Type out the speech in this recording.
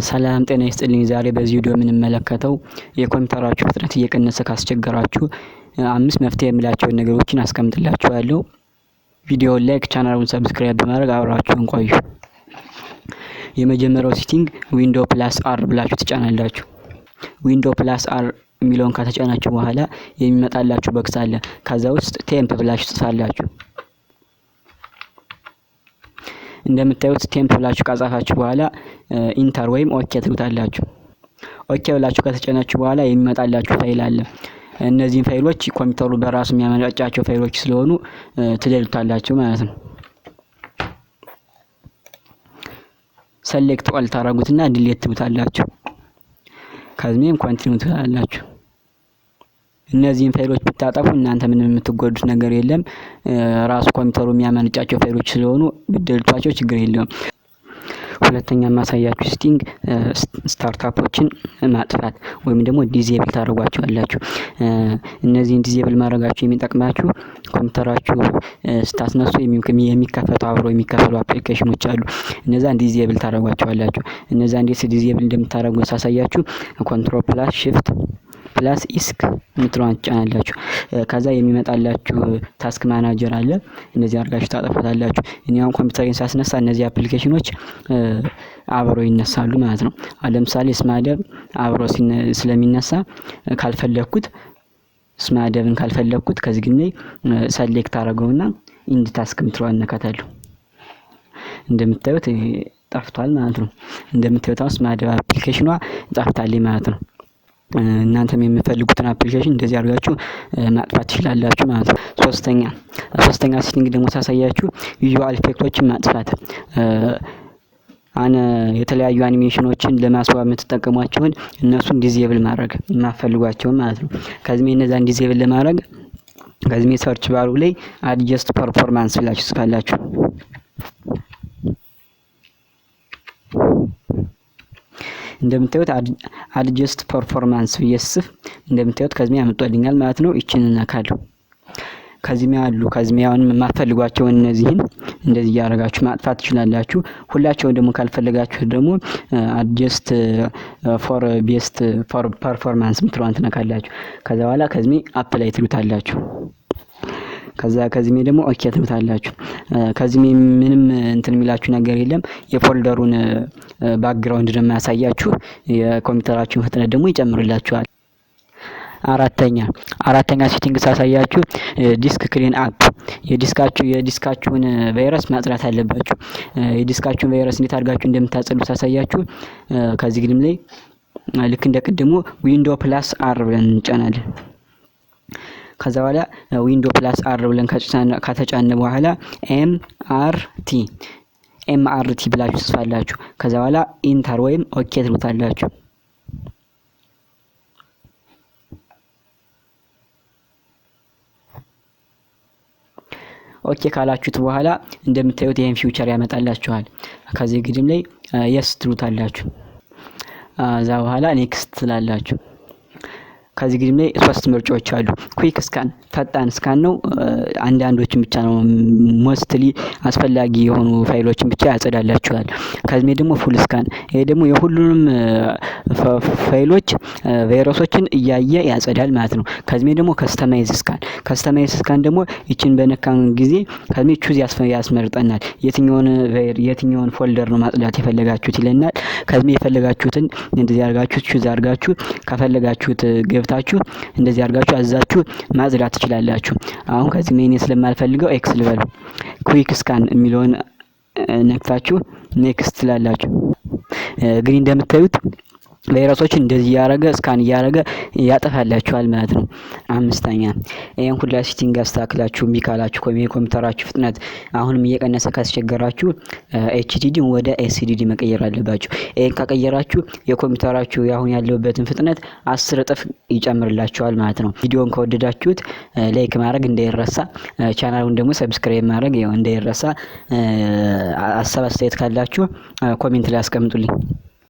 ሰላም ጤና ይስጥልኝ። ዛሬ በዚህ ቪዲዮ የምንመለከተው የኮምፒውተራችሁ ፍጥነት እየቀነሰ ካስቸገራችሁ 5 መፍትሄ የምላቸውን ነገሮችን አስቀምጥላችኋለሁ። ቪዲዮውን ላይክ፣ ቻናሉን ሰብስክራይብ በማድረግ አብራችሁን ቆዩ። የመጀመሪያው ሴቲንግ ዊንዶ ፕላስ አር ብላችሁ ትጫናላችሁ። ዊንዶ ፕላስ አር የሚለውን ከተጫናችሁ በኋላ የሚመጣላችሁ ቦክስ አለ። ከዛ ውስጥ ቴምፕ ብላችሁ ትጽፋላችሁ። እንደምታዩት ቴምፕ ብላችሁ ከጻፋችሁ በኋላ ኢንተር ወይም ኦኬ ትሉታላችሁ። ኦኬ ብላችሁ ከተጫናችሁ በኋላ የሚመጣላችሁ ፋይል አለ። እነዚህን ፋይሎች ኮምፒውተሩ በራሱ የሚያመጣጫቸው ፋይሎች ስለሆኑ ትደልታላችሁ ማለት ነው። ሰሌክት ኦል ታረጉትና ዲሊት ትሉታላችሁ። ከዚህም ኮንቲኒው ትላላችሁ። እነዚህን ፋይሎች ብታጠፉ እናንተ ምንም የምትጎዱት ነገር የለም። ራሱ ኮምፒውተሩ የሚያመነጫቸው ፋይሎች ስለሆኑ ብትደልቷቸው ችግር የለውም። ሁለተኛ ማሳያችሁ ሴቲንግ ስታርታፖችን ማጥፋት ወይም ደግሞ ዲዜብል ታደርጓቸዋላችሁ። እነዚህን ዲዜብል ማድረጋችሁ የሚጠቅማችሁ ኮምፒውተራችሁ ስታስነሱ የሚከፈቱ አብሮ የሚከፈሉ አፕሊኬሽኖች አሉ። እነዛን ዲዜብል ታደርጓቸዋላችሁ። እነዛ እንዴት ዲዜብል እንደምታደርጉ ሳሳያችሁ ኮንትሮል ፕላስ shift ፕላስ ኢስክ ምትሯን ጫናላችሁ። ከዛ የሚመጣላችሁ ታስክ ማናጀር አለ። እነዚህ አርጋችሁ ታጠፋታላችሁ። እኔ አሁን ኮምፒውተሬን ሳስነሳ እነዚህ አፕሊኬሽኖች አብሮ ይነሳሉ ማለት ነው። ለምሳሌ ስማደብ አብሮ ስለሚነሳ ካልፈለኩት ስማደብን ካልፈለኩት ከዚህ ግን ሰሌክት አደረገውና ኢንድ ታስክ ምትሯን ነካታለሁ። እንደምታዩት ጠፍቷል ማለት ነው። እንደምታዩት ስማደብ አፕሊኬሽኗ ጠፍታለች ማለት ነው። እናንተም የምትፈልጉትን አፕሊኬሽን እንደዚህ አድርጋችሁ ማጥፋት ትችላላችሁ ማለት ነው። ሶስተኛ ሴቲንግ ደግሞ ሳሳያችሁ ቪዥዋል ኢፌክቶችን ማጥፋት። የተለያዩ አኒሜሽኖችን ለማስዋብ የምትጠቀሟቸውን እነሱን ዲዜብል ማድረግ የማትፈልጓቸውን ማለት ነው። ከዚህ እነዛን ዲዜብል ለማድረግ ከዚህ ሰርች ባሩ ላይ አድጀስት ፐርፎርማንስ ብላችሁ ጽፋላችሁ። እንደምታዩት አድጀስት ፐርፎርማንስ ብየስፍ እንደምታዩት ከዚህ ያመጣልኛል ማለት ነው። እቺን እናካለሁ። ከዚህ ያውን የማትፈልጓቸው እነዚህን እንደዚህ ያደርጋችሁ ማጥፋት ትችላላችሁ። ሁላቸውን ደግሞ ካልፈለጋችሁ ደግሞ አድጀስት ፎር ቤስት ፎር ፐርፎርማንስ ምትሯን ትነካላችሁ። ከዛ በኋላ ከዚህ አፕላይ ትሉታላችሁ። ከዚህ ደግሞ ኦኬ ትሉታላችሁ። ከዚህ ምንም እንትን የሚላችሁ ነገር የለም። የፎልደሩን ባክግራውንድ ደግሞ ያሳያችሁ የኮምፒውተራችሁን ፍጥነት ደግሞ ይጨምርላችኋል። አራተኛ ሴቲንግ ሳሳያችሁ ዲስክ ክሊን አፕ የዲስካችሁን ቫይረስ ማጽዳት አለባችሁ። የዲስካችሁን ቫይረስ እንዴት አድርጋችሁ እንደምታጸዱ ሳሳያችሁ ከዚህ ግድም ላይ ልክ እንደቀደሙ ዊንዶ ፕላስ አር ብለን እንጫናለን። ከዛ በኋላ ዊንዶ ፕላስ አር ብለን ከተጫነ በኋላ ኤምአርቲ ብላችሁ ትጽፋላችሁ። ከዛ በኋላ ኢንተር ወይም ኦኬ ትሉታላችሁ። ኦኬ ካላችሁት በኋላ እንደምታዩት ይሄን ፊውቸር ያመጣላችኋል። ከዚህ ግድም ላይ የስ ትሉታላችሁ። እዛ በኋላ ኔክስት ትላላችሁ። ከዚህ ግድም ላይ 3 ምርጫዎች አሉ። ኩዊክ ስካን ፈጣን ስካን ነው። አንዳንዶችን ብቻ ነው ሞስትሊ አስፈላጊ የሆኑ ፋይሎችን ብቻ ያጸዳላችኋል። ከዚህ ደግሞ ፉል ስካን ይሄ ደግሞ የሁሉንም ፋይሎች ቫይረሶችን እያየ ያጸዳል ማለት ነው። ከዚህ ደግሞ ከስተማይዝ ስካን ደግሞ ይችን በነካን ጊዜ ከዚህ ቹዝ ያስመርጠናል። የትኛውን ፎልደር ነው ማጽዳት የፈለጋችሁት ይለናል። ከዚህ የፈለጋችሁትን እንደዚህ አድርጋችሁ ቹዝ አድርጋችሁ ከፈለጋችሁት ገብታችሁ እንደዚህ አድርጋችሁ አዛችሁ ማጽዳት ትችላላችሁ። አሁን ከዚህ ሜኔ ስለማልፈልገው ኤክስ ልበሉ። ኩዊክ ስካን የሚለውን ነክታችሁ ኔክስት ትላላችሁ። ግን እንደምታዩት ቫይረሶችን እንደዚህ ያረገ ስካን ያረገ ያጠፋላችኋል ማለት ነው። አምስተኛ ይሄን ሁላ ሴቲንግ አስተካክላችሁ ሚካላችሁ ኮምፒውተራችሁ ፍጥነት አሁንም እየቀነሰ ካስቸገራችሁ ኤችዲዲ ወደ ኤስዲዲ መቀየር አለባችሁ። ይሄን ከቀየራችሁ የኮምፒውተራችሁ አሁን ያለበትን ፍጥነት 10 እጥፍ ይጨምርላችኋል ማለት ነው። ቪዲዮን ከወደዳችሁት ላይክ ማድረግ እንዳይረሳ፣ ቻናሉን ደግሞ ሰብስክራይብ ማድረግ እንዳይረሳ። ሀሳብ አስተያየት ካላችሁ ኮሜንት ላይ አስቀምጡልኝ።